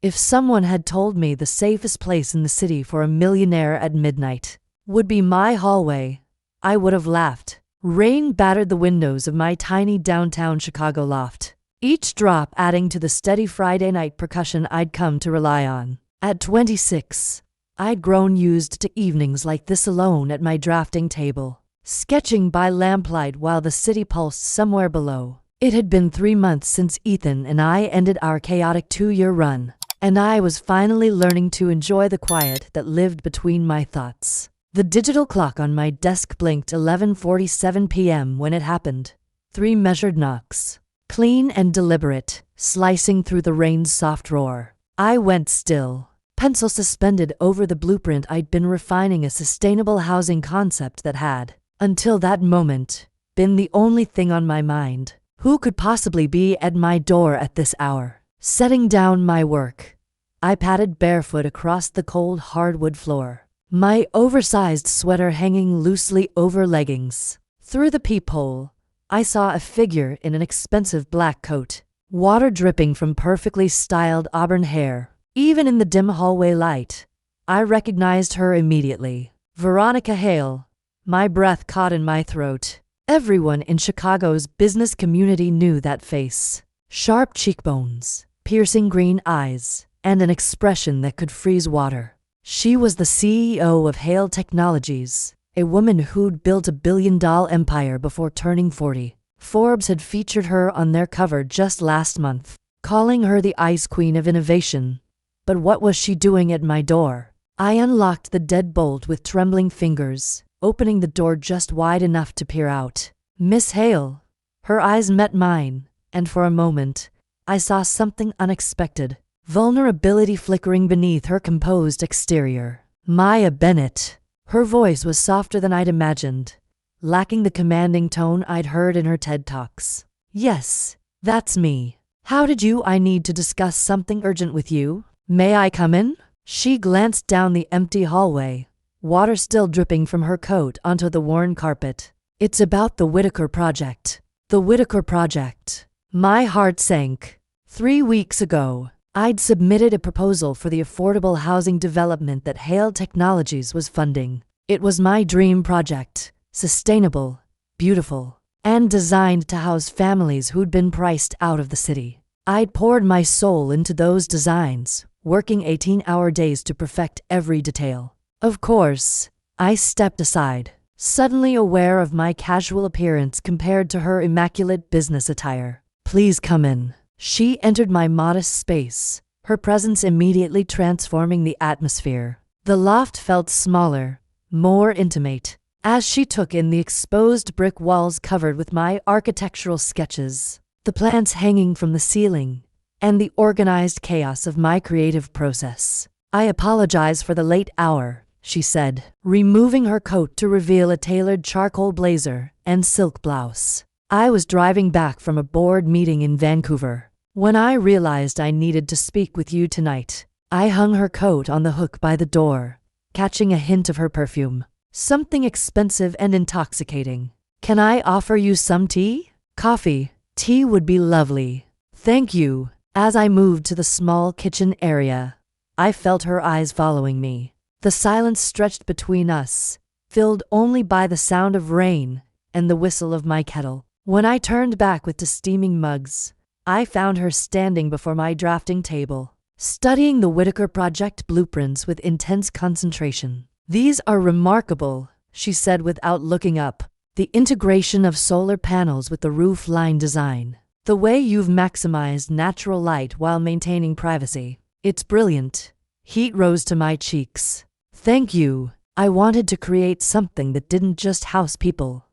If someone had told me the safest place in the city for a millionaire at midnight would be my hallway, I would have laughed. Rain battered the windows of my tiny downtown Chicago loft, each drop adding to the steady Friday night percussion I'd come to rely on. At 26, I'd grown used to evenings like this alone at my drafting table, sketching by lamplight while the city pulsed somewhere below. It had been 3 months since Ethan and I ended our chaotic 2-year run, and I was finally learning to enjoy the quiet that lived between my thoughts. The digital clock on my desk blinked 11:47 p.m. when it happened. 3 measured knocks, clean and deliberate, slicing through the rain's soft roar. I went still, pencil suspended over the blueprint I'd been refining, a sustainable housing concept that had, until that moment, been the only thing on my mind. Who could possibly be at my door at this hour? Setting down my work, I padded barefoot across the cold hardwood floor, my oversized sweater hanging loosely over leggings. Through the peephole, I saw a figure in an expensive black coat, water dripping from perfectly styled auburn hair. Even in the dim hallway light, I recognized her immediately. Veronica Hale. My breath caught in my throat. Everyone in Chicago's business community knew that face. Sharp cheekbones, piercing green eyes, and an expression that could freeze water. She was the CEO of Hale Technologies, a woman who'd built a billion-dollar empire before turning 40. Forbes had featured her on their cover just last month, calling her the Ice Queen of Innovation. But what was she doing at my door? I unlocked the deadbolt with trembling fingers, opening the door just wide enough to peer out. Miss Hale. Her eyes met mine, and for a moment, I saw something unexpected. Vulnerability flickering beneath her composed exterior. Maya Bennett. Her voice was softer than I'd imagined, lacking the commanding tone I'd heard in her TED Talks. Yes, that's me. How did I need to discuss something urgent with you? May I come in? She glanced down the empty hallway, water still dripping from her coat onto the worn carpet. It's about the Whitaker Project. The Whitaker Project. My heart sank. 3 weeks ago, I'd submitted a proposal for the affordable housing development that Hale Technologies was funding. It was my dream project, sustainable, beautiful, and designed to house families who'd been priced out of the city. I'd poured my soul into those designs, working 18-hour days to perfect every detail. Of course, I stepped aside, suddenly aware of my casual appearance compared to her immaculate business attire. Please come in. She entered my modest space, her presence immediately transforming the atmosphere. The loft felt smaller, more intimate, as she took in the exposed brick walls covered with my architectural sketches, the plants hanging from the ceiling, and the organized chaos of my creative process. I apologize for the late hour, she said, removing her coat to reveal a tailored charcoal blazer and silk blouse. I was driving back from a board meeting in Vancouver when I realized I needed to speak with you tonight. I hung her coat on the hook by the door, catching a hint of her perfume, something expensive and intoxicating. Can I offer you some tea? Coffee. Tea would be lovely. Thank you. As I moved to the small kitchen area, I felt her eyes following me. The silence stretched between us, filled only by the sound of rain and the whistle of my kettle. When I turned back with the steaming mugs, I found her standing before my drafting table, studying the Whitaker Project blueprints with intense concentration. These are remarkable, she said without looking up. The integration of solar panels with the roof line design. The way you've maximized natural light while maintaining privacy. It's brilliant. Heat rose to my cheeks. Thank you. I wanted to create something that didn't just house people,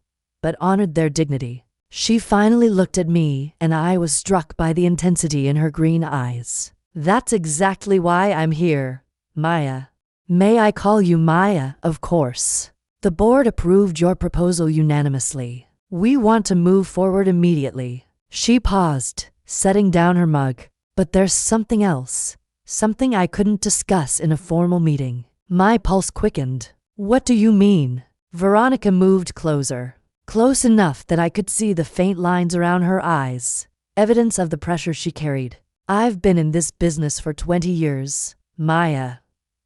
but honored their dignity. She finally looked at me, and I was struck by the intensity in her green eyes. That's exactly why I'm here, Maya. May I call you Maya? Of course. The board approved your proposal unanimously. We want to move forward immediately. She paused, setting down her mug. But there's something else. Something I couldn't discuss in a formal meeting. My pulse quickened. What do you mean? Veronica moved closer. Close enough that I could see the faint lines around her eyes, evidence of the pressure she carried. I've been in this business for 20 years, Maya.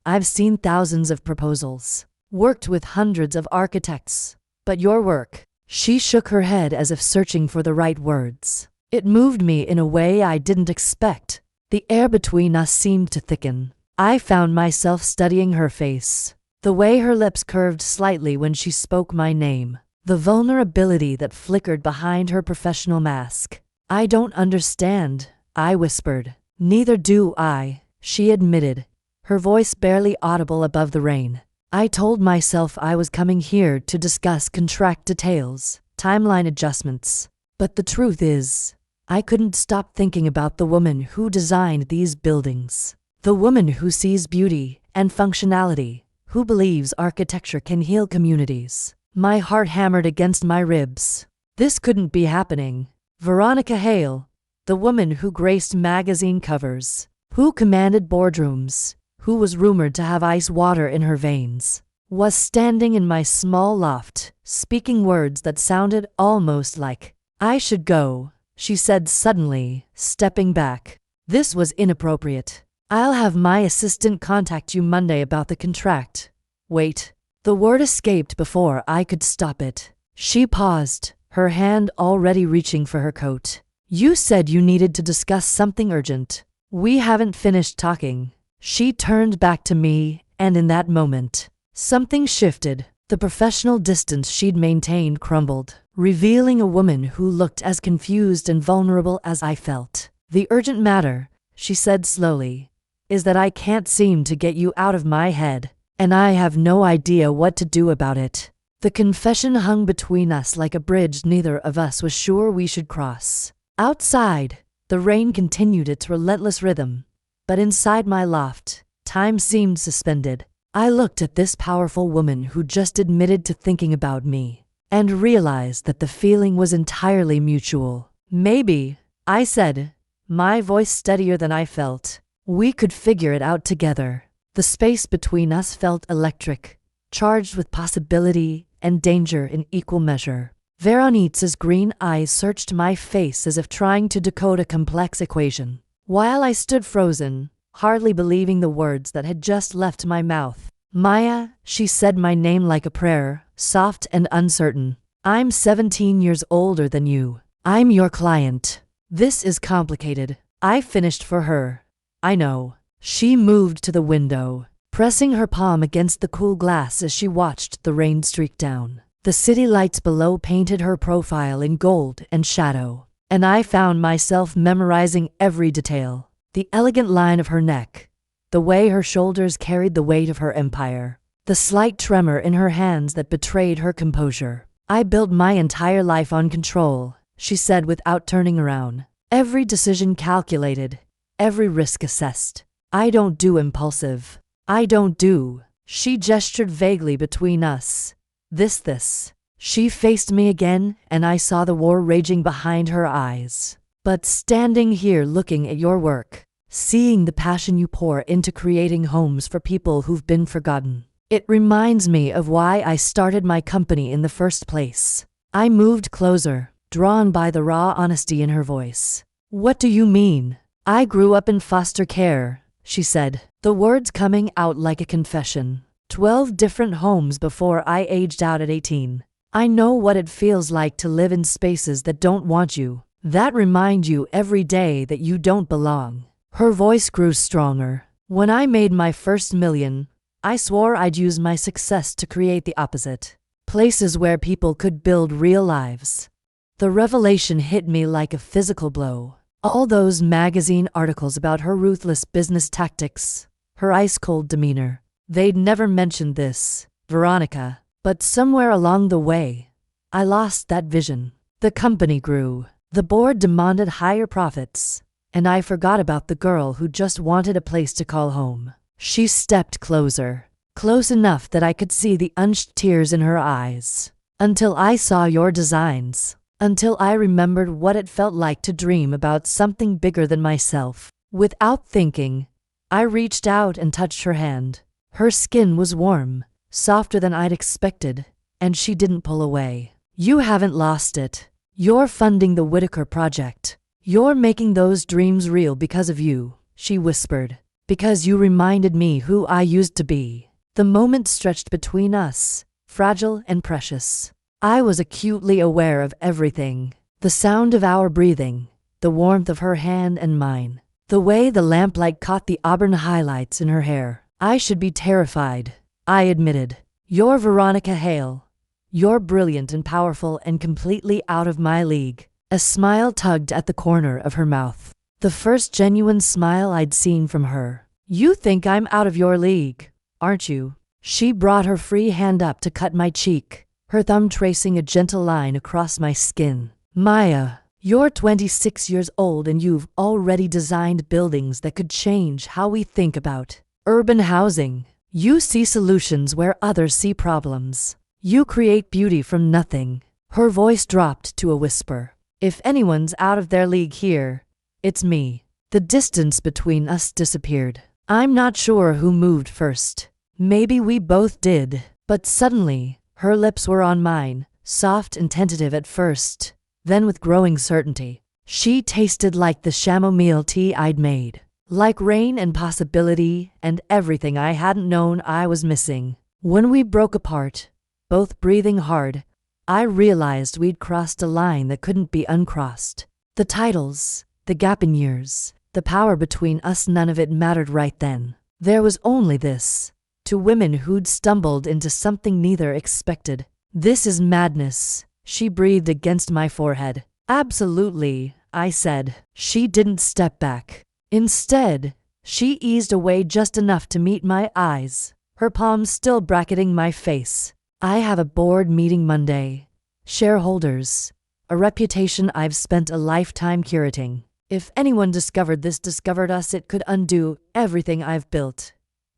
I've seen thousands of proposals, worked with hundreds of architects. But your work. She shook her head as if searching for the right words. It moved me in a way I didn't expect. The air between us seemed to thicken. I found myself studying her face, the way her lips curved slightly when she spoke my name, the vulnerability that flickered behind her professional mask. I don't understand, I whispered. Neither do I, she admitted, her voice barely audible above the rain. I told myself I was coming here to discuss contract details, timeline adjustments. But the truth is, I couldn't stop thinking about the woman who designed these buildings. The woman who sees beauty and functionality, who believes architecture can heal communities. My heart hammered against my ribs. This couldn't be happening. Veronica Hale, the woman who graced magazine covers, who commanded boardrooms, who was rumored to have ice water in her veins, was standing in my small loft, speaking words that sounded almost like, "I should go," she said suddenly, stepping back. "This was inappropriate. I'll have my assistant contact you Monday about the contract." Wait. The word escaped before I could stop it. She paused, her hand already reaching for her coat. "You said you needed to discuss something urgent. We haven't finished talking." She turned back to me, and in that moment, something shifted. The professional distance she'd maintained crumbled, revealing a woman who looked as confused and vulnerable as I felt. "The urgent matter," she said slowly, "is that I can't seem to get you out of my head, and I have no idea what to do about it." The confession hung between us like a bridge neither of us was sure we should cross. Outside, the rain continued its relentless rhythm. But inside my loft, time seemed suspended. I looked at this powerful woman who just admitted to thinking about me, and realized that the feeling was entirely mutual. "Maybe," I said, my voice steadier than I felt, "we could figure it out together." The space between us felt electric, charged with possibility and danger in equal measure. Veronique's green eyes searched my face as if trying to decode a complex equation. While I stood frozen, hardly believing the words that had just left my mouth. "Maya," she said my name like a prayer, soft and uncertain. "I'm 17 years older than you. I'm your client. This is complicated." I finished for her. "I know." She moved to the window, pressing her palm against the cool glass as she watched the rain streak down. The city lights below painted her profile in gold and shadow, and I found myself memorizing every detail. The elegant line of her neck, the way her shoulders carried the weight of her empire, the slight tremor in her hands that betrayed her composure. "I built my entire life on control," she said without turning around. "Every decision calculated, every risk assessed. I don't do impulsive. I don't do." She gestured vaguely between us. This. She faced me again, and I saw the war raging behind her eyes. "But standing here looking at your work, seeing the passion you pour into creating homes for people who've been forgotten, it reminds me of why I started my company in the first place." I moved closer, drawn by the raw honesty in her voice. "What do you mean?" "I grew up in foster care," she said, the words coming out like a confession. 12 different homes before I aged out at 18. "I know what it feels like to live in spaces that don't want you, that remind you every day that you don't belong." Her voice grew stronger. "When I made my first million, I swore I'd use my success to create the opposite. Places where people could build real lives." The revelation hit me like a physical blow. All those magazine articles about her ruthless business tactics, her ice-cold demeanor, they'd never mentioned this, Veronica. But somewhere along the way, I lost that vision. The company grew. The board demanded higher profits, and I forgot about the girl who just wanted a place to call home. She stepped closer, close enough that I could see the unshed tears in her eyes. "Until I saw your designs. Until I remembered what it felt like to dream about something bigger than myself." Without thinking, I reached out and touched her hand. Her skin was warm, softer than I'd expected, and she didn't pull away. "You haven't lost it. You're funding the Whitaker project. You're making those dreams real because of you, she whispered. Because you reminded me who I used to be. The moment stretched between us, fragile and precious. I was acutely aware of everything. The sound of our breathing, the warmth of her hand and mine, the way the lamplight caught the auburn highlights in her hair. I should be terrified, I admitted. You're Veronica Hale. You're brilliant and powerful and completely out of my league. A smile tugged at the corner of her mouth. The first genuine smile I'd seen from her. You think I'm out of your league, aren't you? She brought her free hand up to cut my cheek, her thumb tracing a gentle line across my skin. Maya, you're 26 years old and you've already designed buildings that could change how we think about urban housing. You see solutions where others see problems. You create beauty from nothing. Her voice dropped to a whisper. If anyone's out of their league here, it's me. The distance between us disappeared. I'm not sure who moved first. Maybe we both did. But suddenly, her lips were on mine, soft and tentative at first, then with growing certainty. She tasted like the chamomile tea I'd made, like rain and possibility and everything I hadn't known I was missing. When we broke apart, both breathing hard, I realized we'd crossed a line that couldn't be uncrossed. The titles, the gap in years, the power between us, none of it mattered right then. There was only this. To women who'd stumbled into something neither expected. This is madness, she breathed against my forehead. Absolutely, I said. She didn't step back. Instead, she eased away just enough to meet my eyes, her palms still bracketing my face. I have a board meeting Monday. Shareholders. A reputation I've spent a lifetime curating. If anyone discovered this, discovered us, it could undo everything I've built.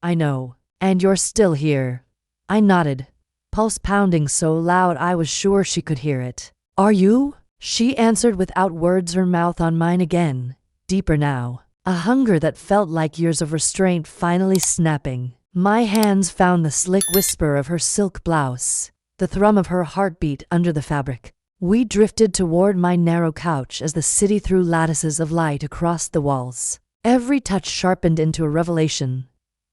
I know. And you're still here. I nodded, pulse pounding so loud I was sure she could hear it. Are you? She answered without words, her mouth on mine again, deeper now. A hunger that felt like years of restraint finally snapping. My hands found the slick whisper of her silk blouse, the thrum of her heartbeat under the fabric. We drifted toward my narrow couch as the city threw lattices of light across the walls. Every touch sharpened into a revelation.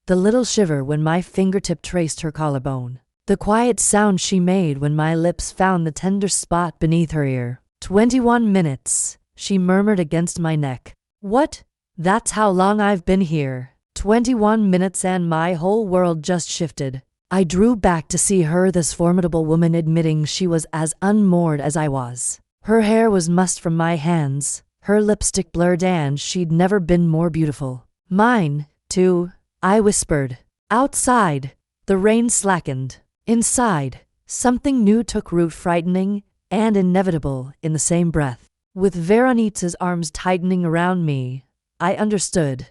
The little shiver when my fingertip traced her collarbone. The quiet sound she made when my lips found the tender spot beneath her ear. 21 minutes, she murmured against my neck. What? That's how long I've been here. 21 minutes and my whole world just shifted. I drew back to see her, this formidable woman, admitting she was as unmoored as I was. Her hair was mussed from my hands, her lipstick blurred, and she'd never been more beautiful. Mine, too, I whispered. Outside, the rain slackened. Inside, something new took root, frightening and inevitable in the same breath. With Veronica's arms tightening around me, I understood.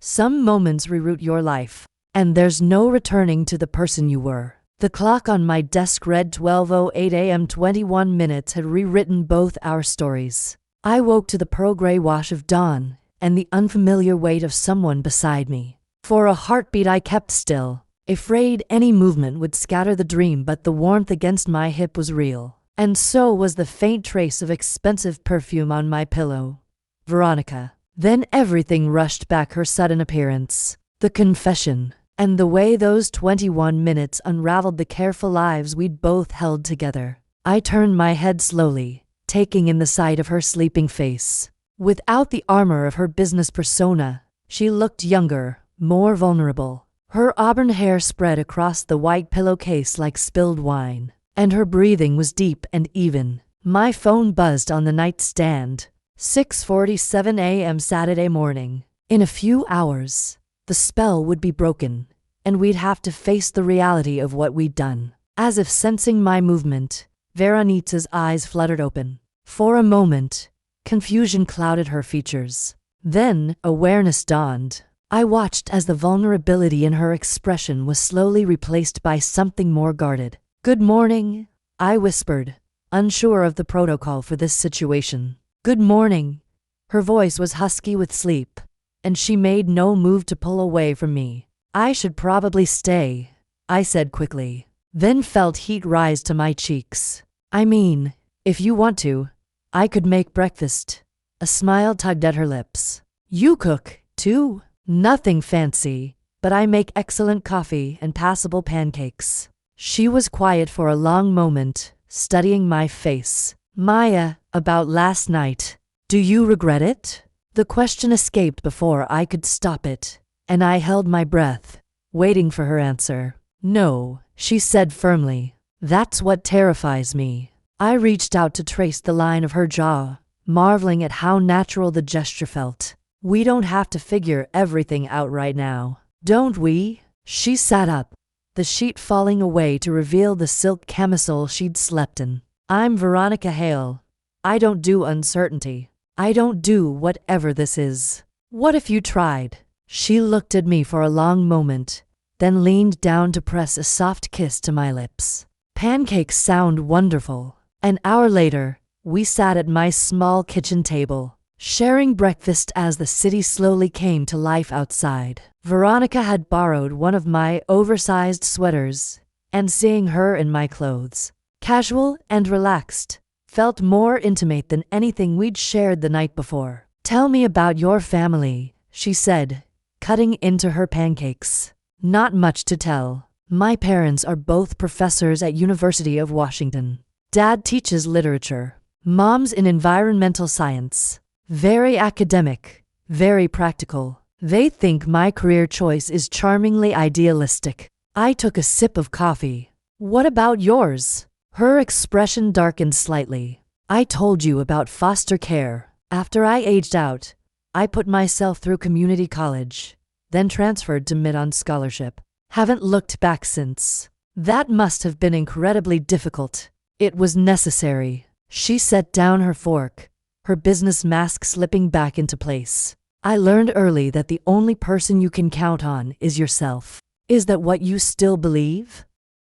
Some moments reroute your life, and there's no returning to the person you were. The clock on my desk read 12:08 a.m. 21 minutes had rewritten both our stories. I woke to the pearl gray wash of dawn and the unfamiliar weight of someone beside me. For a heartbeat I kept still, afraid any movement would scatter the dream, but the warmth against my hip was real, and so was the faint trace of expensive perfume on my pillow. Veronica. Then everything rushed back: her sudden appearance, the confession, and the way those 21 minutes unraveled the careful lives we'd both held together. I turned my head slowly, taking in the sight of her sleeping face. Without the armor of her business persona, she looked younger, more vulnerable. Her auburn hair spread across the white pillowcase like spilled wine, and her breathing was deep and even. My phone buzzed on the nightstand. 6:47 a.m. Saturday morning. In a few hours, the spell would be broken, and we'd have to face the reality of what we'd done. As if sensing my movement, Veronica's eyes fluttered open. For a moment, confusion clouded her features. Then, awareness dawned. I watched as the vulnerability in her expression was slowly replaced by something more guarded. "Good morning," I whispered, unsure of the protocol for this situation. "Good morning." Her voice was husky with sleep, and she made no move to pull away from me. "I should probably stay," I said quickly, then felt heat rise to my cheeks. "I mean, if you want to, I could make breakfast." A smile tugged at her lips. You cook, too? Nothing fancy, but I make excellent coffee and passable pancakes. She was quiet for a long moment, studying my face. Maya, about last night. Do you regret it? The question escaped before I could stop it, and I held my breath, waiting for her answer. No, she said firmly. That's what terrifies me. I reached out to trace the line of her jaw, marveling at how natural the gesture felt. We don't have to figure everything out right now, don't we? She sat up, the sheet falling away to reveal the silk camisole she'd slept in. I'm Veronica Hale. I don't do uncertainty. I don't do whatever this is. What if you tried? She looked at me for a long moment, then leaned down to press a soft kiss to my lips. Pancakes sound wonderful. An hour later, we sat at my small kitchen table, sharing breakfast as the city slowly came to life outside. Veronica had borrowed one of my oversized sweaters, and seeing her in my clothes, casual and relaxed, felt more intimate than anything we'd shared the night before. Tell me about your family, she said, cutting into her pancakes. Not much to tell. My parents are both professors at University of Washington. Dad teaches literature. Mom's in environmental science. Very academic, very practical. They think my career choice is charmingly idealistic. I took a sip of coffee. What about yours? Her expression darkened slightly. I told you about foster care. After I aged out, I put myself through community college, then transferred to mid-on scholarship. Haven't looked back since. That must have been incredibly difficult. It was necessary. She set down her fork, her business mask slipping back into place. I learned early that the only person you can count on is yourself. Is that what you still believe?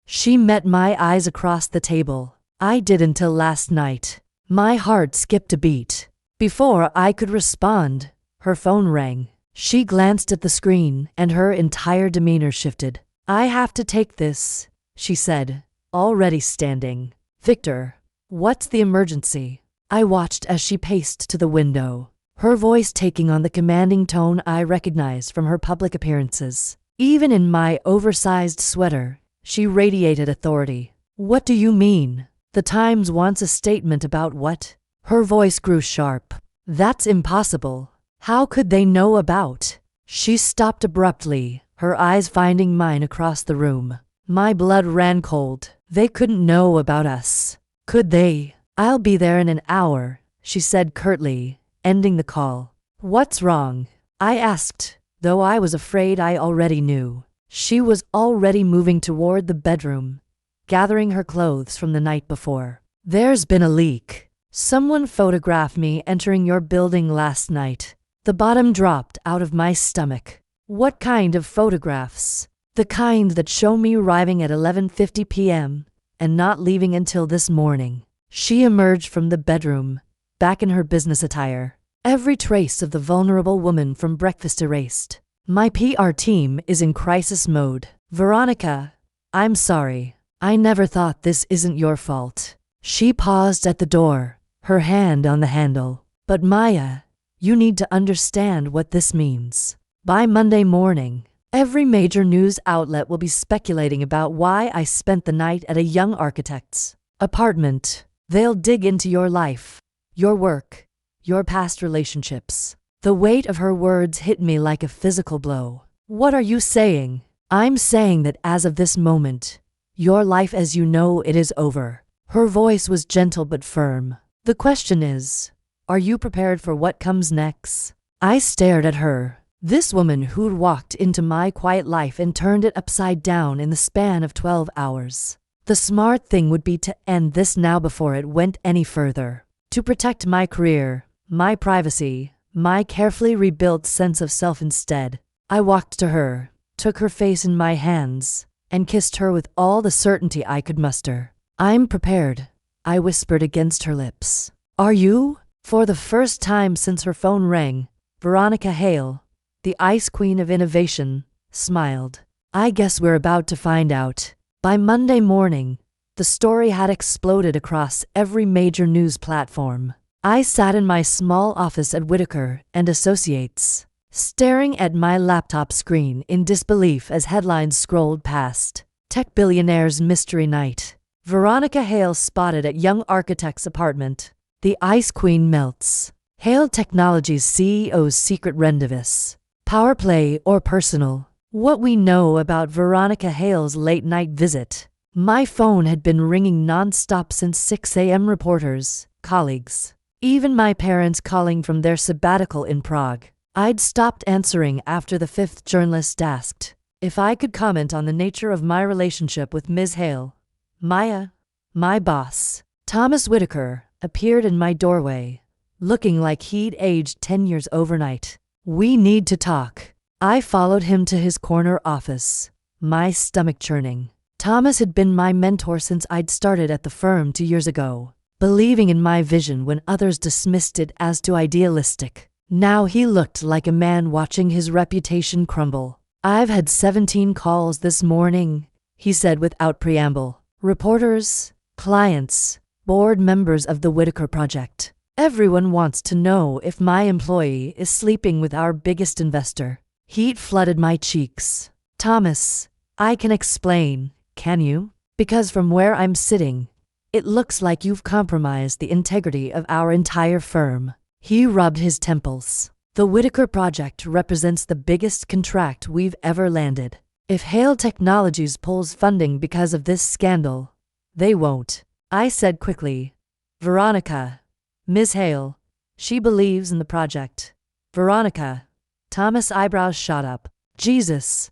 She met my eyes across the table. I did until last night. My heart skipped a beat. Before I could respond, her phone rang. She glanced at the screen, and her entire demeanor shifted. I have to take this, she said, already standing. Victor, what's the emergency? I watched as she paced to the window, her voice taking on the commanding tone I recognized from her public appearances. Even in my oversized sweater, she radiated authority. What do you mean? The Times wants a statement about what? Her voice grew sharp. That's impossible. How could they know about? She stopped abruptly, her eyes finding mine across the room. My blood ran cold. They couldn't know about us. Could they? I'll be there in an hour, she said curtly, ending the call. What's wrong? I asked, though I was afraid I already knew. She was already moving toward the bedroom, gathering her clothes from the night before. There's been a leak. Someone photographed me entering your building last night. The bottom dropped out of my stomach. What kind of photographs? The kind that show me arriving at 11:50 p.m. and not leaving until this morning. She emerged from the bedroom, back in her business attire. Every trace of the vulnerable woman from breakfast erased. My PR team is in crisis mode. Veronica, I'm sorry. I never thought this isn't your fault. She paused at the door, her hand on the handle. But Maya, you need to understand what this means. By Monday morning, every major news outlet will be speculating about why I spent the night at a young architect's apartment. They'll dig into your life, your work, your past relationships. The weight of her words hit me like a physical blow. What are you saying? I'm saying that as of this moment, your life as you know it is over. Her voice was gentle but firm. The question is, are you prepared for what comes next? I stared at her. This woman who'd walked into my quiet life and turned it upside down in the span of 12 hours. The smart thing would be to end this now before it went any further. To protect my career, my privacy, my carefully rebuilt sense of self instead. I walked to her, took her face in my hands, and kissed her with all the certainty I could muster. I'm prepared, I whispered against her lips. Are you? For the first time since her phone rang, Veronica Hale, the ice queen of innovation, smiled. I guess we're about to find out. By Monday morning, the story had exploded across every major news platform. I sat in my small office at Whitaker and Associates, staring at my laptop screen in disbelief as headlines scrolled past. Tech billionaire's mystery night. Veronica Hale spotted at young architect's apartment. The Ice Queen melts. Hale Technologies CEO's secret rendezvous. Power play or personal? What we know about Veronica Hale's late-night visit. My phone had been ringing non-stop since 6 a.m. Reporters, colleagues, even my parents calling from their sabbatical in Prague. I'd stopped answering after the fifth journalist asked if I could comment on the nature of my relationship with Ms. Hale. Maya, my boss, Thomas Whitaker, appeared in my doorway, looking like he'd aged 10 years overnight. We need to talk. I followed him to his corner office, my stomach churning. Thomas had been my mentor since I'd started at the firm 2 years ago, believing in my vision when others dismissed it as too idealistic. Now he looked like a man watching his reputation crumble. I've had 17 calls this morning, he said without preamble. Reporters, clients, board members of the Whitaker Project. Everyone wants to know if my employee is sleeping with our biggest investor. Heat flooded my cheeks. Thomas, I can explain, can you? Because from where I'm sitting, it looks like you've compromised the integrity of our entire firm. He rubbed his temples. The Whitaker Project represents the biggest contract we've ever landed. If Hale Technologies pulls funding because of this scandal, they won't. I said quickly. Veronica, Ms. Hale, she believes in the project. Veronica. Thomas' eyebrows shot up. Jesus.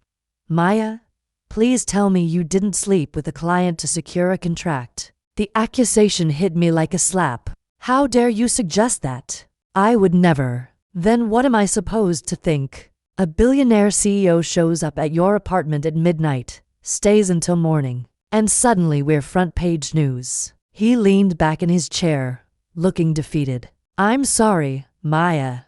Maya, please tell me you didn't sleep with a client to secure a contract. The accusation hit me like a slap. How dare you suggest that? I would never. Then what am I supposed to think? A billionaire CEO shows up at your apartment at midnight, stays until morning, and suddenly we're front page news. He leaned back in his chair, looking defeated. I'm sorry, Maya.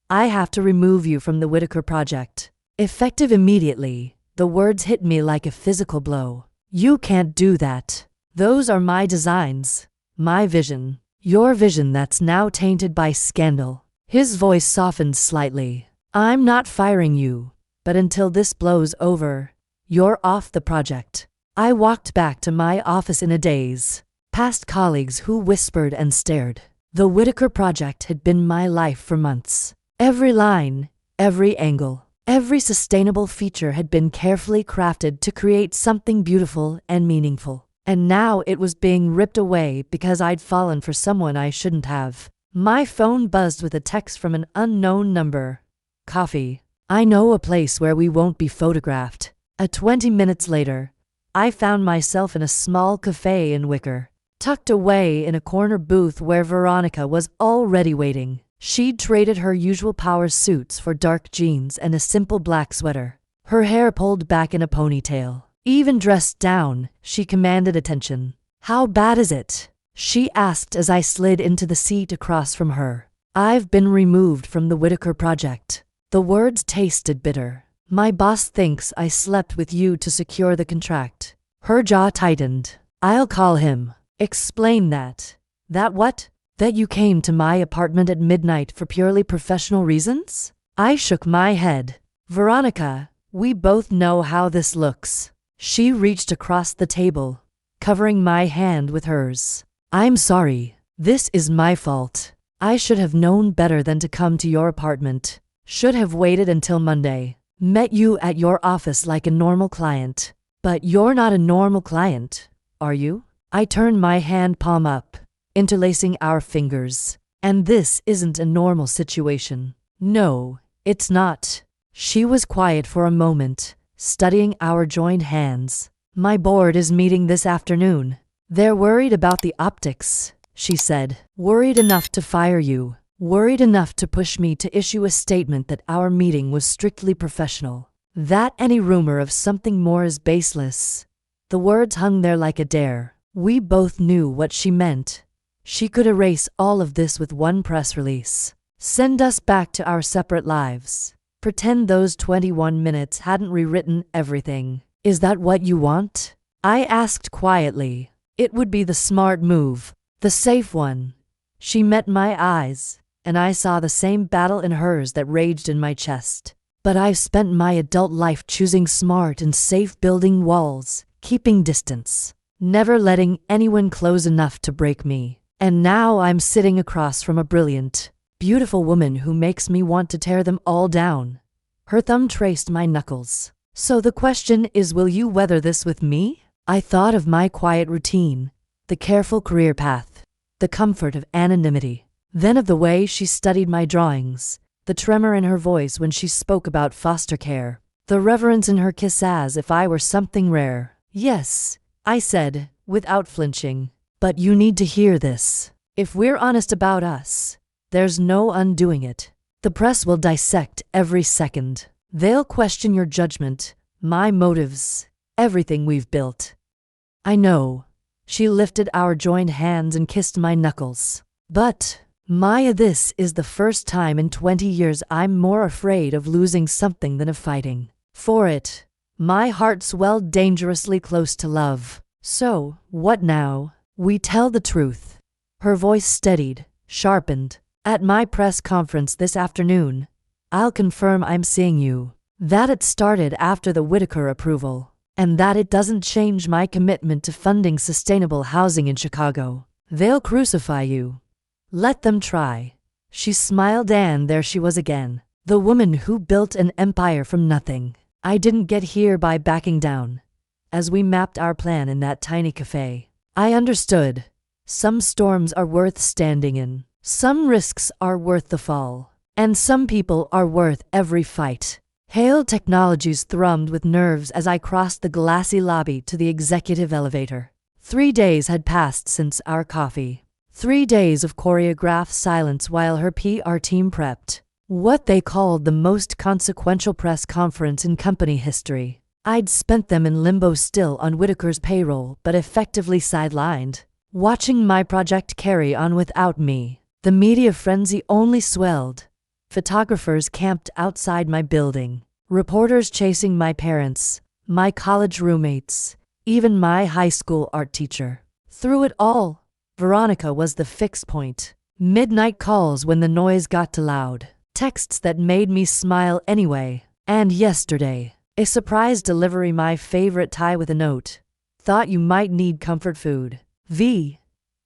I have to remove you from the Whitaker Project. Effective immediately, the words hit me like a physical blow. You can't do that. Those are my designs, my vision, your vision that's now tainted by scandal. His voice softened slightly. I'm not firing you, but until this blows over, you're off the project. I walked back to my office in a daze, past colleagues who whispered and stared. The Whitaker Project had been my life for months. Every line, every angle, every sustainable feature had been carefully crafted to create something beautiful and meaningful. And now it was being ripped away because I'd fallen for someone I shouldn't have. My phone buzzed with a text from an unknown number. Coffee. I know a place where we won't be photographed. 20 minutes later, I found myself in a small cafe in Wicker, tucked away in a corner booth where Veronica was already waiting. She'd traded her usual power suits for dark jeans and a simple black sweater, her hair pulled back in a ponytail. Even dressed down, she commanded attention. How bad is it? She asked as I slid into the seat across from her. I've been removed from the Whitaker Project. The words tasted bitter. My boss thinks I slept with you to secure the contract. Her jaw tightened. I'll call him. Explain that. That what? That you came to my apartment at midnight for purely professional reasons? I shook my head. Veronica, we both know how this looks. She reached across the table, covering my hand with hers. I'm sorry. This is my fault. I should have known better than to come to your apartment. Should have waited until Monday. Met you at your office like a normal client. But you're not a normal client, are you? I turned my hand palm up, interlacing our fingers. And this isn't a normal situation. No, it's not. She was quiet for a moment, studying our joined hands. My board is meeting this afternoon. They're worried about the optics, she said. Worried enough to fire you. Worried enough to push me to issue a statement that our meeting was strictly professional. That any rumor of something more is baseless. The words hung there like a dare. We both knew what she meant. She could erase all of this with one press release. Send us back to our separate lives. Pretend those 21 minutes hadn't rewritten everything. Is that what you want? I asked quietly. It would be the smart move, the safe one. She met my eyes, and I saw the same battle in hers that raged in my chest. But I've spent my adult life choosing smart and safe, building walls, keeping distance, never letting anyone close enough to break me. And now I'm sitting across from a brilliant, beautiful woman who makes me want to tear them all down. Her thumb traced my knuckles. So the question is, will you weather this with me? I thought of my quiet routine, the careful career path, the comfort of anonymity. Then of the way she studied my drawings, the tremor in her voice when she spoke about foster care, the reverence in her kiss as if I were something rare. Yes, I said, without flinching. But you need to hear this. If we're honest about us, there's no undoing it. The press will dissect every second. They'll question your judgment, my motives, everything we've built. I know. She lifted our joined hands and kissed my knuckles. But, Maya, this is the first time in 20 years I'm more afraid of losing something than of fighting for it. My heart swelled dangerously close to love. So, what now? We tell the truth. Her voice steadied, sharpened. At my press conference this afternoon, I'll confirm I'm seeing you. That it started after the Whitaker approval. And that it doesn't change my commitment to funding sustainable housing in Chicago. They'll crucify you. Let them try. She smiled, and there she was again. The woman who built an empire from nothing. I didn't get here by backing down. As we mapped our plan in that tiny cafe, I understood. Some storms are worth standing in. Some risks are worth the fall. And some people are worth every fight. Hale Technologies thrummed with nerves as I crossed the glassy lobby to the executive elevator. 3 days had passed since our coffee. 3 days of choreographed silence while her PR team prepped what they called the most consequential press conference in company history. I'd spent them in limbo, still on Whitaker's payroll, but effectively sidelined, watching my project carry on without me. The media frenzy only swelled. Photographers camped outside my building, reporters chasing my parents, my college roommates, even my high school art teacher. Through it all, Veronica was the fixed point. Midnight calls when the noise got too loud. Texts that made me smile anyway. And yesterday, a surprise delivery, my favorite tie with a note. Thought you might need comfort food. V.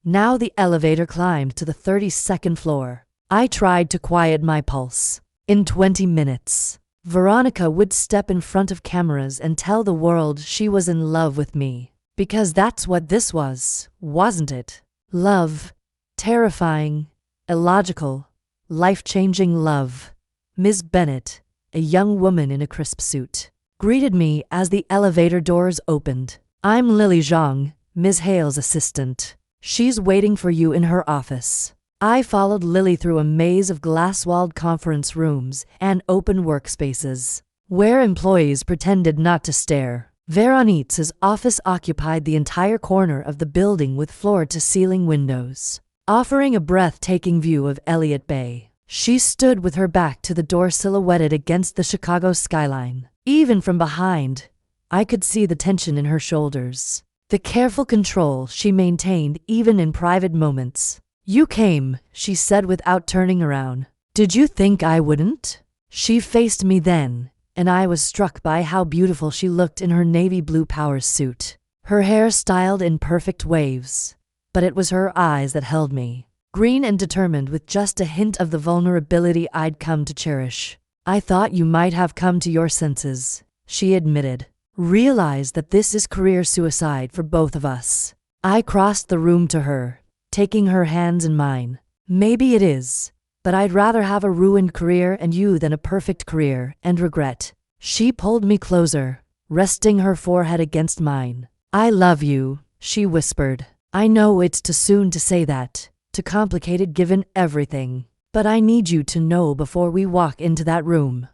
Now the elevator climbed to the 32nd floor. I tried to quiet my pulse. In 20 minutes, Veronica would step in front of cameras and tell the world she was in love with me. Because that's what this was, wasn't it? Love. Terrifying, illogical, life-changing love. Ms. Bennett, a young woman in a crisp suit, greeted me as the elevator doors opened. I'm Lily Zhang, Ms. Hale's assistant. She's waiting for you in her office. I followed Lily through a maze of glass-walled conference rooms and open workspaces, where employees pretended not to stare. Veronique's office occupied the entire corner of the building with floor-to-ceiling windows, offering a breathtaking view of Elliott Bay. She stood with her back to the door, silhouetted against the Chicago skyline. Even from behind, I could see the tension in her shoulders, the careful control she maintained even in private moments. You came, she said without turning around. Did you think I wouldn't? She faced me then, and I was struck by how beautiful she looked in her navy blue power suit, her hair styled in perfect waves. But it was her eyes that held me, green and determined, with just a hint of the vulnerability I'd come to cherish. I thought you might have come to your senses, she admitted. Realize that this is career suicide for both of us. I crossed the room to her, taking her hands in mine. Maybe it is, but I'd rather have a ruined career and you than a perfect career and regret. She pulled me closer, resting her forehead against mine. I love you, she whispered. I know it's too soon to say that, too complicated given everything, but I need you to know before we walk into that room.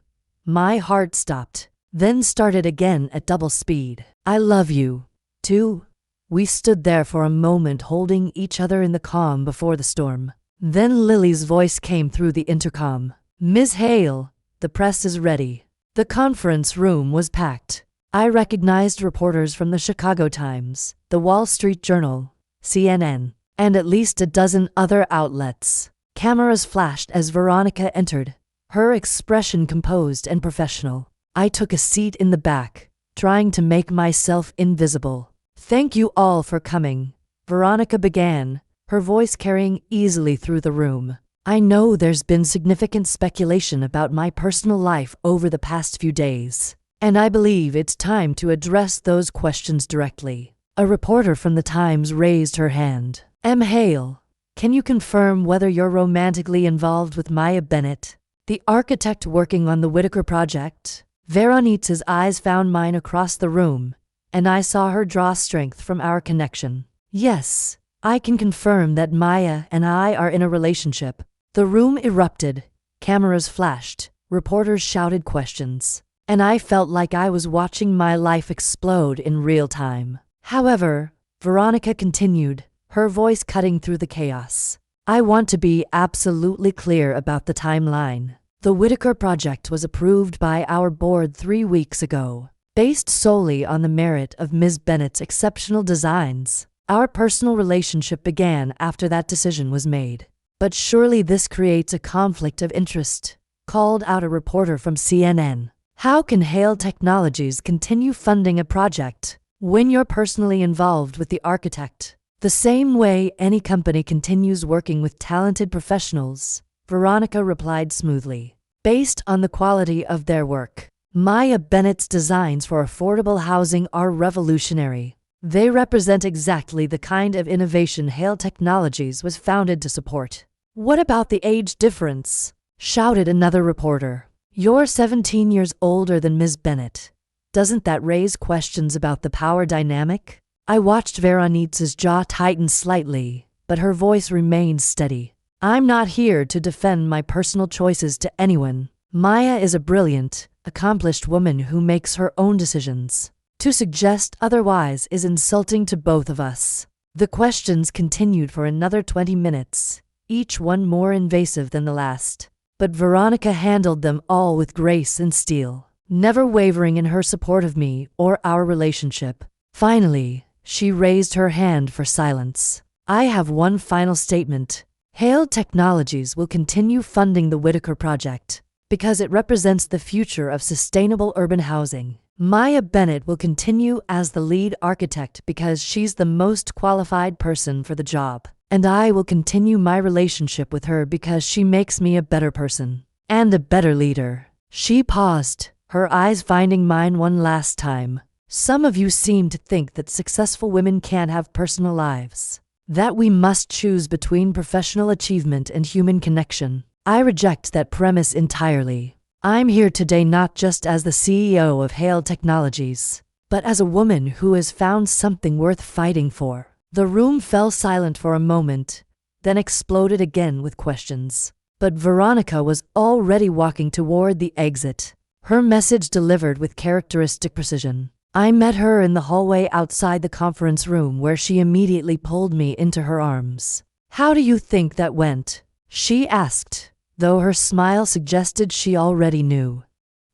My heart stopped, then started again at double speed. I love you, too. We stood there for a moment, holding each other in the calm before the storm. Then Lily's voice came through the intercom. Ms. Hale, the press is ready. The conference room was packed. I recognized reporters from the Chicago Times, the Wall Street Journal, CNN, and at least a dozen other outlets. Cameras flashed as Veronica entered, her expression composed and professional. I took a seat in the back, trying to make myself invisible. "Thank you all for coming," Veronica began, her voice carrying easily through the room. "I know there's been significant speculation about my personal life over the past few days, and I believe it's time to address those questions directly." A reporter from the Times raised her hand. "M. Hale, can you confirm whether you're romantically involved with Maya Bennett, the architect working on the Whitaker project?" Veronique's eyes found mine across the room, and I saw her draw strength from our connection. "Yes, I can confirm that Maya and I are in a relationship." The room erupted, cameras flashed, reporters shouted questions, and I felt like I was watching my life explode in real time. However, Veronica continued, her voice cutting through the chaos. "I want to be absolutely clear about the timeline. The Whitaker project was approved by our board 3 weeks ago, based solely on the merit of Ms. Bennett's exceptional designs. Our personal relationship began after that decision was made. But surely this creates a conflict of interest," called out a reporter from CNN. "How can Hale Technologies continue funding a project when you're personally involved with the architect? The same way any company continues working with talented professionals," Veronica replied smoothly, "based on the quality of their work. Maya Bennett's designs for affordable housing are revolutionary. They represent exactly the kind of innovation Hale Technologies was founded to support." "What about the age difference?" shouted another reporter. "You're 17 years older than Ms. Bennett. Doesn't that raise questions about the power dynamic?" I watched Veronique's jaw tighten slightly, but her voice remained steady. "I'm not here to defend my personal choices to anyone. Maya is a brilliant, accomplished woman who makes her own decisions. To suggest otherwise is insulting to both of us." The questions continued for another 20 minutes, each one more invasive than the last. But Veronica handled them all with grace and steel, never wavering in her support of me or our relationship. Finally, she raised her hand for silence. "I have one final statement. Hale Technologies will continue funding the Whitaker project because it represents the future of sustainable urban housing. Maya Bennett will continue as the lead architect because she's the most qualified person for the job. And I will continue my relationship with her because she makes me a better person and a better leader." She paused, her eyes finding mine one last time. "Some of you seem to think that successful women can't have personal lives, that we must choose between professional achievement and human connection. I reject that premise entirely. I'm here today not just as the CEO of Hale Technologies, but as a woman who has found something worth fighting for." The room fell silent for a moment, then exploded again with questions. But Veronica was already walking toward the exit, her message delivered with characteristic precision. I met her in the hallway outside the conference room where she immediately pulled me into her arms. "How do you think that went?" she asked, though her smile suggested she already knew.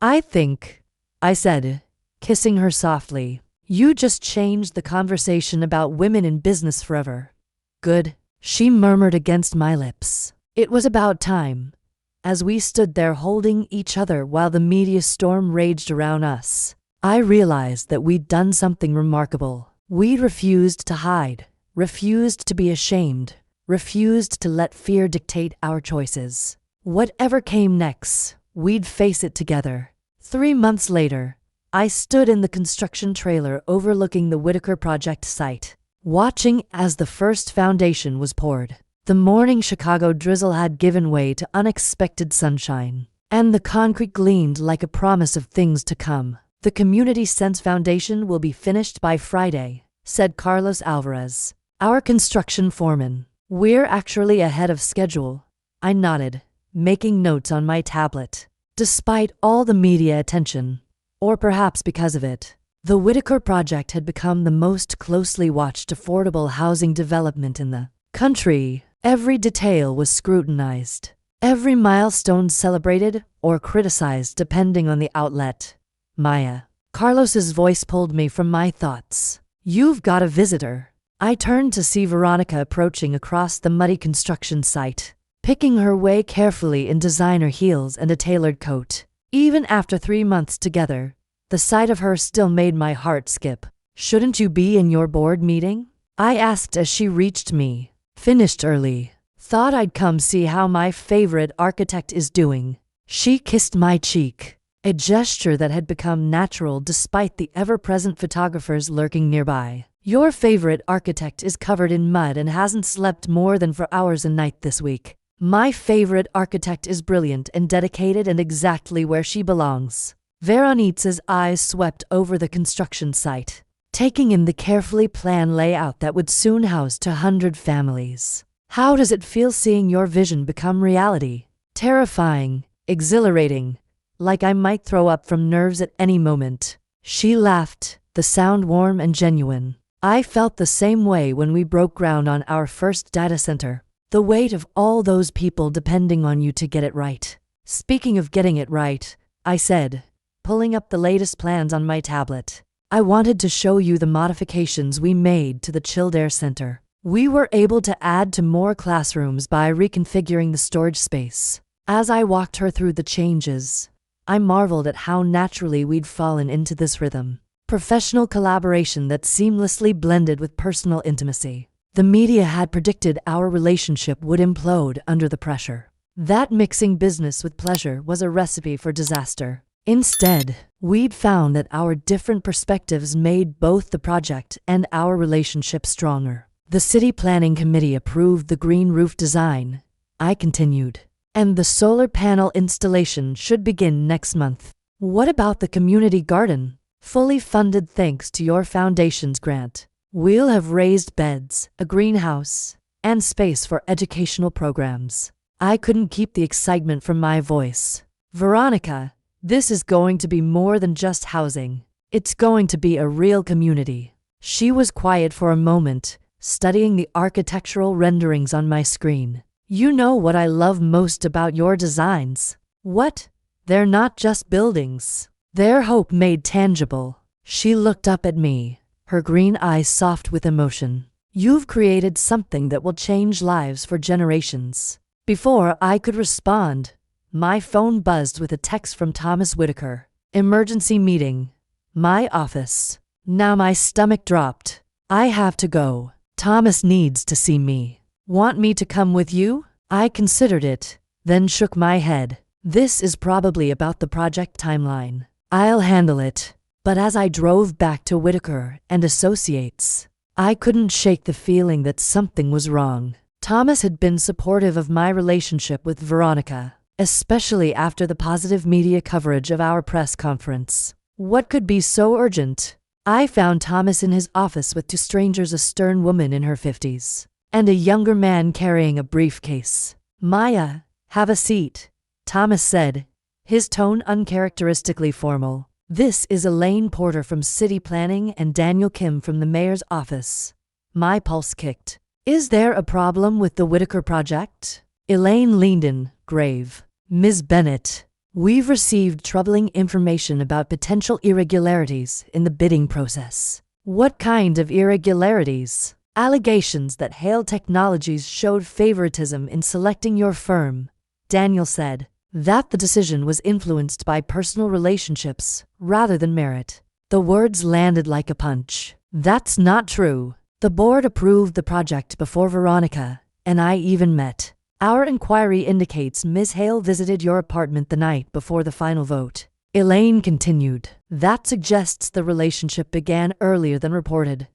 I said, kissing her softly. "You just changed the conversation about women in business forever." "Good," she murmured against my lips. It was about time, as we stood there holding each other while the media storm raged around us. I realized that we'd done something remarkable. We'd refused to hide, refused to be ashamed, refused to let fear dictate our choices. Whatever came next, we'd face it together. 3 months later, I stood in the construction trailer overlooking the Whitaker project site, watching as the first foundation was poured. The morning Chicago drizzle had given way to unexpected sunshine, and the concrete gleamed like a promise of things to come. "The Community Sense Foundation will be finished by Friday," said Carlos Alvarez, our construction foreman. "We're actually ahead of schedule." I nodded, making notes on my tablet. Despite all the media attention, or perhaps because of it, the Whitaker project had become the most closely watched affordable housing development in the country. Every detail was scrutinized, every milestone celebrated or criticized depending on the outlet. "Maya." Carlos's voice pulled me from my thoughts. "You've got a visitor." I turned to see Veronica approaching across the muddy construction site, picking her way carefully in designer heels and a tailored coat. Even after 3 months together, the sight of her still made my heart skip. "Shouldn't you be in your board meeting?" I asked as she reached me. "Finished early. Thought I'd come see how my favorite architect is doing." She kissed my cheek, a gesture that had become natural despite the ever-present photographers lurking nearby. "Your favorite architect is covered in mud and hasn't slept more than 4 hours a night this week. My favorite architect is brilliant and dedicated and exactly where she belongs." Veronica's eyes swept over the construction site, taking in the carefully planned layout that would soon house 200 families. "How does it feel seeing your vision become reality?" "Terrifying, exhilarating, like I might throw up from nerves at any moment." She laughed, the sound warm and genuine. "I felt the same way when we broke ground on our first data center. The weight of all those people depending on you to get it right." "Speaking of getting it right," I said, pulling up the latest plans on my tablet. "I wanted to show you the modifications we made to the chilled air center. We were able to add to more classrooms by reconfiguring the storage space." As I walked her through the changes, I marveled at how naturally we'd fallen into this rhythm. Professional collaboration that seamlessly blended with personal intimacy. The media had predicted our relationship would implode under the pressure. That mixing business with pleasure was a recipe for disaster. Instead, we'd found that our different perspectives made both the project and our relationship stronger. "The city planning committee approved the green roof design," I continued, "and the solar panel installation should begin next month." "What about the community garden?" "Fully funded thanks to your foundation's grant. We'll have raised beds, a greenhouse, and space for educational programs." I couldn't keep the excitement from my voice. "Veronica, this is going to be more than just housing. It's going to be a real community." She was quiet for a moment, studying the architectural renderings on my screen. "You know what I love most about your designs?" "What?" "They're not just buildings. They're hope made tangible." She looked up at me, her green eyes soft with emotion. "You've created something that will change lives for generations." Before I could respond, my phone buzzed with a text from Thomas Whitaker. "Emergency meeting. My office." Now my stomach dropped. "I have to go. Thomas needs to see me." "Want me to come with you?" I considered it, then shook my head. "This is probably about the project timeline. I'll handle it." But as I drove back to Whitaker and Associates, I couldn't shake the feeling that something was wrong. Thomas had been supportive of my relationship with Veronica, especially after the positive media coverage of our press conference. What could be so urgent? I found Thomas in his office with 2 strangers, a stern woman in her 50s, and a younger man carrying a briefcase. "Maya, have a seat," Thomas said, his tone uncharacteristically formal. "This is Elaine Porter from City Planning and Daniel Kim from the mayor's office." My pulse kicked. "Is there a problem with the Whitaker project?" Elaine leaned in, grave. "Ms. Bennett, we've received troubling information about potential irregularities in the bidding process." "What kind of irregularities?" "Allegations that Hale Technologies showed favoritism in selecting your firm," Daniel said. "That the decision was influenced by personal relationships rather than merit." The words landed like a punch. "That's not true. The board approved the project before Veronica and I even met. Our inquiry indicates Ms. Hale visited your apartment the night before the final vote." Elaine continued. "That suggests the relationship began earlier than reported."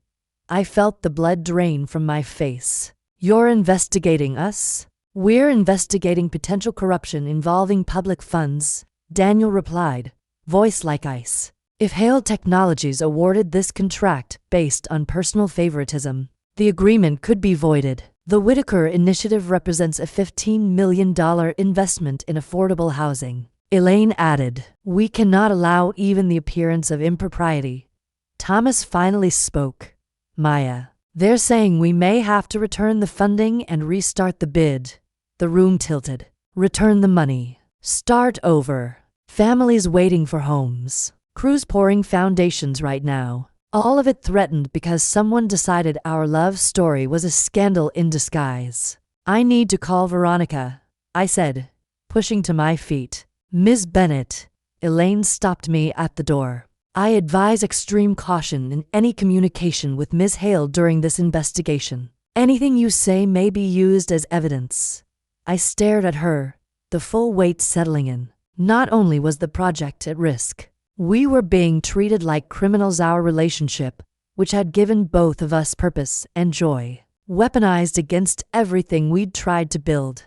I felt the blood drain from my face. "You're investigating us?" "We're investigating potential corruption involving public funds," Daniel replied, voice like ice. "If Hale Technologies awarded this contract based on personal favoritism, the agreement could be voided." The Whitaker Initiative represents a $15 million investment in affordable housing. Elaine added, "We cannot allow even the appearance of impropriety." Thomas finally spoke. "Maya, they're saying we may have to return the funding and restart the bid." The room tilted. "Return the money. Start over. Families waiting for homes. Crews pouring foundations right now. All of it threatened because someone decided our love story was a scandal in disguise. I need to call Veronica, I said, pushing to my feet. Ms. Bennett, Elaine stopped me at the door. I advise extreme caution in any communication with Ms. Hale during this investigation. Anything you say may be used as evidence. I stared at her, the full weight settling in. Not only was the project at risk, we were being treated like criminals. Our relationship, which had given both of us purpose and joy, weaponized against everything we'd tried to build.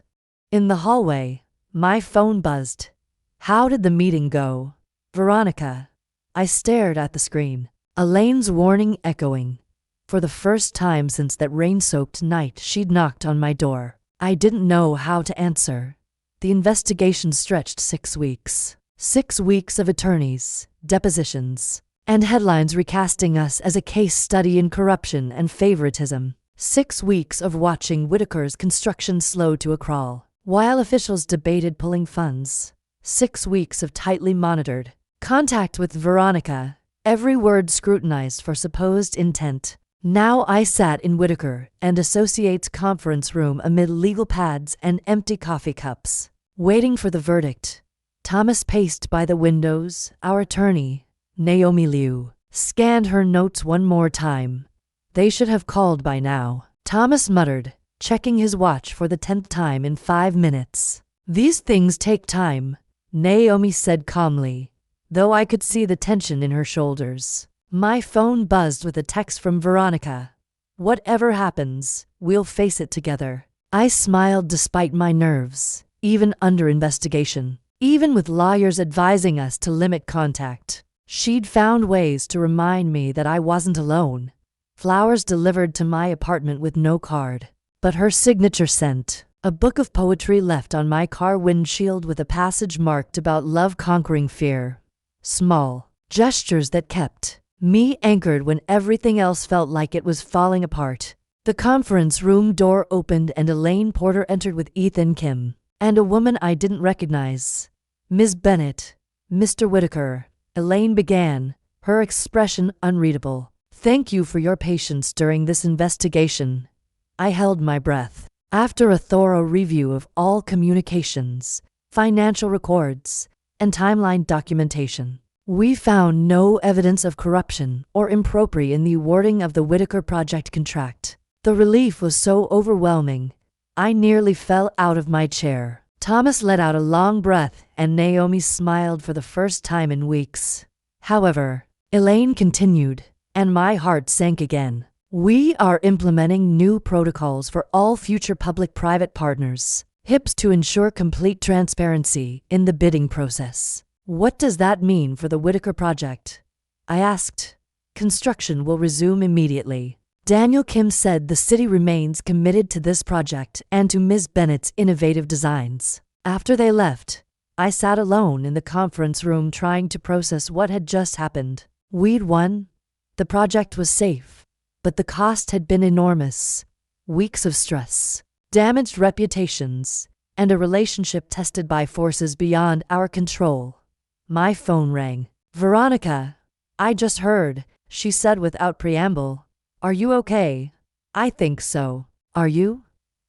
In the hallway, my phone buzzed. How did the meeting go, Veronica? I stared at the screen, Elaine's warning echoing. For the first time since that rain-soaked night, she'd knocked on my door. I didn't know how to answer. The investigation stretched 6 weeks. 6 weeks of attorneys, depositions, and headlines recasting us as a case study in corruption and favoritism. 6 weeks of watching Whitaker's construction slow to a crawl, while officials debated pulling funds. 6 weeks of tightly monitored contact with Veronica, every word scrutinized for supposed intent. Now I sat in Whitaker and Associates' conference room amid legal pads and empty coffee cups, waiting for the verdict. Thomas paced by the windows. Our attorney, Naomi Liu, scanned her notes one more time. They should have called by now, Thomas muttered, checking his watch for the 10th time in 5 minutes. These things take time, Naomi said calmly, though I could see the tension in her shoulders. My phone buzzed with a text from Veronica. Whatever happens, we'll face it together. I smiled despite my nerves, even under investigation. Even with lawyers advising us to limit contact, she'd found ways to remind me that I wasn't alone. Flowers delivered to my apartment with no card, but her signature sent. A book of poetry left on my car windshield with a passage marked about love conquering fear. Small gestures that kept me anchored when everything else felt like it was falling apart. The conference room door opened and Elaine Porter entered with Ethan Kim and a woman I didn't recognize. Ms. Bennett, Mr. Whitaker, Elaine began, her expression unreadable. Thank you for your patience during this investigation. I held my breath. After a thorough review of all communications, financial records, and timeline documentation, we found no evidence of corruption or impropriety in the awarding of the Whitaker project contract. The relief was so overwhelming, I nearly fell out of my chair. Thomas let out a long breath and Naomi smiled for the first time in weeks. However, Elaine continued, and my heart sank again. We are implementing new protocols for all future public-private partners, HIPs, to ensure complete transparency in the bidding process. What does that mean for the Whitaker project? I asked. Construction will resume immediately. Daniel Kim said the city remains committed to this project and to Ms. Bennett's innovative designs. After they left, I sat alone in the conference room trying to process what had just happened. We'd won. The project was safe, but the cost had been enormous. Weeks of stress, damaged reputations, and a relationship tested by forces beyond our control. My phone rang. Veronica, I just heard, she said without preamble. Are you okay? I think so. Are you?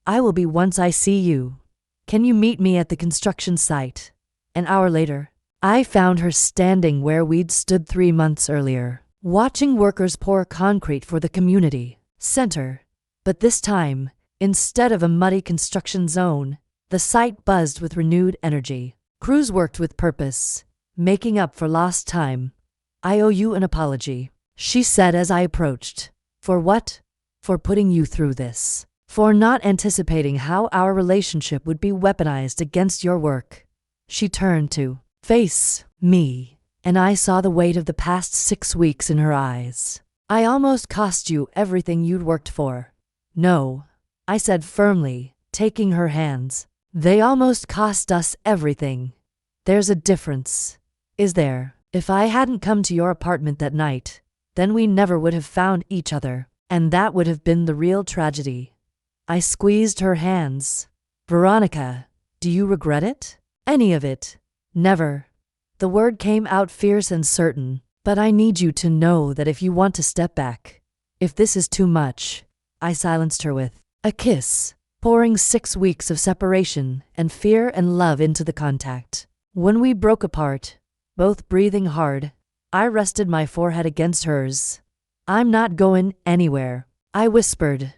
I will be once I see you. Can you meet me at the construction site? An hour later, I found her standing where we'd stood 3 months earlier, watching workers pour concrete for the community center. But this time, instead of a muddy construction zone, the site buzzed with renewed energy. Crews worked with purpose, making up for lost time. I owe you an apology, she said as I approached. For what? For putting you through this. For not anticipating how our relationship would be weaponized against your work. She turned to face me, and I saw the weight of the past 6 weeks in her eyes. I almost cost you everything you'd worked for. No, I said firmly, taking her hands. They almost cost us everything. There's a difference, is there? If I hadn't come to your apartment that night, then we never would have found each other, and that would have been the real tragedy. I squeezed her hands. Veronica, do you regret it? Any of it? Never. The word came out fierce and certain, But I need you to know that if you want to step back, if this is too much, I silenced her with a kiss, pouring 6 weeks of separation and fear and love into the contact. When we broke apart, both breathing hard, I rested my forehead against hers. I'm not going anywhere, I whispered.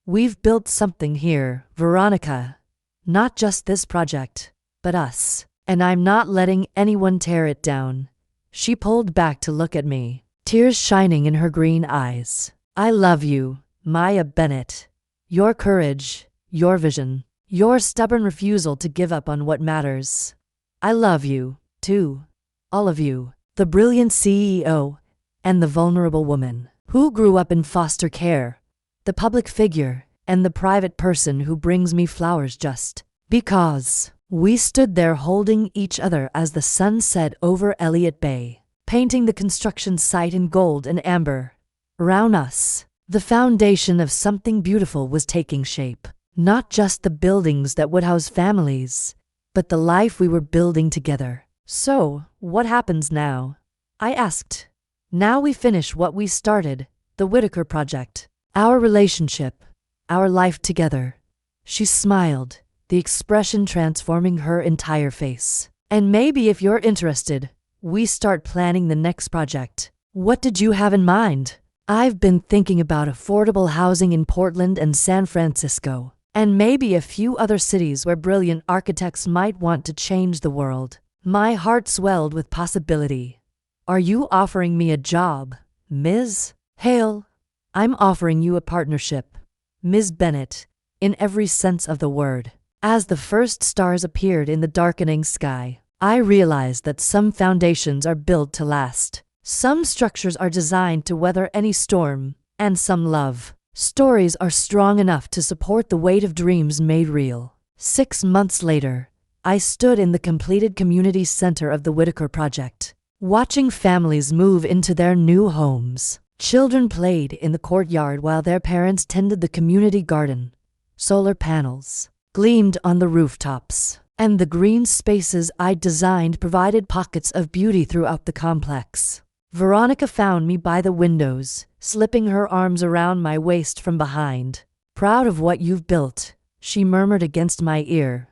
We've built something here, Veronica. Not just this project, but us. And I'm not letting anyone tear it down. She pulled back to look at me, tears shining in her green eyes. I love you, Maya Bennett. Your courage, your vision, your stubborn refusal to give up on what matters. I love you, too. All of you. The brilliant CEO and the vulnerable woman who grew up in foster care, the public figure and the private person who brings me flowers just because. We stood there holding each other as the sun set over Elliott Bay, painting the construction site in gold and amber. Around us, the foundation of something beautiful was taking shape. Not just the buildings that would house families, but the life we were building together. So, what happens now? I asked. Now we finish what we started, the Whitaker Project. Our relationship, our life together. She smiled, the expression transforming her entire face. And maybe if you're interested, we start planning the next project. What did you have in mind? I've been thinking about affordable housing in Portland and San Francisco, and maybe a few other cities where brilliant architects might want to change the world. My heart swelled with possibility. Are you offering me a job, Ms. Hale? I'm offering you a partnership, Ms. Bennett, in every sense of the word. As the first stars appeared in the darkening sky, I realized that some foundations are built to last. Some structures are designed to weather any storm, and some love stories are strong enough to support the weight of dreams made real. 6 months later, I stood in the completed community center of the Whitaker Project, watching families move into their new homes. Children played in the courtyard while their parents tended the community garden. Solar panels gleamed on the rooftops, and the green spaces I'd designed provided pockets of beauty throughout the complex. Veronica found me by the windows, slipping her arms around my waist from behind. Proud of what you've built, she murmured against my ear.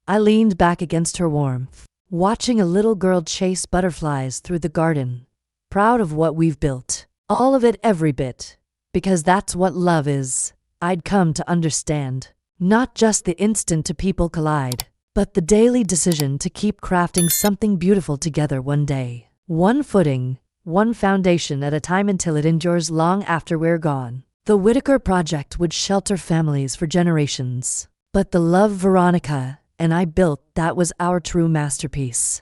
I leaned back against her warmth, watching a little girl chase butterflies through the garden. Proud of what we've built. All of it, every bit. Because that's what love is, I'd come to understand. Not just the instant to people collide, but the daily decision to keep crafting something beautiful together one day. One footing, one foundation at a time until it endures long after we're gone. The Whitaker Project would shelter families for generations. But the love Veronica and I built, that was our true masterpiece.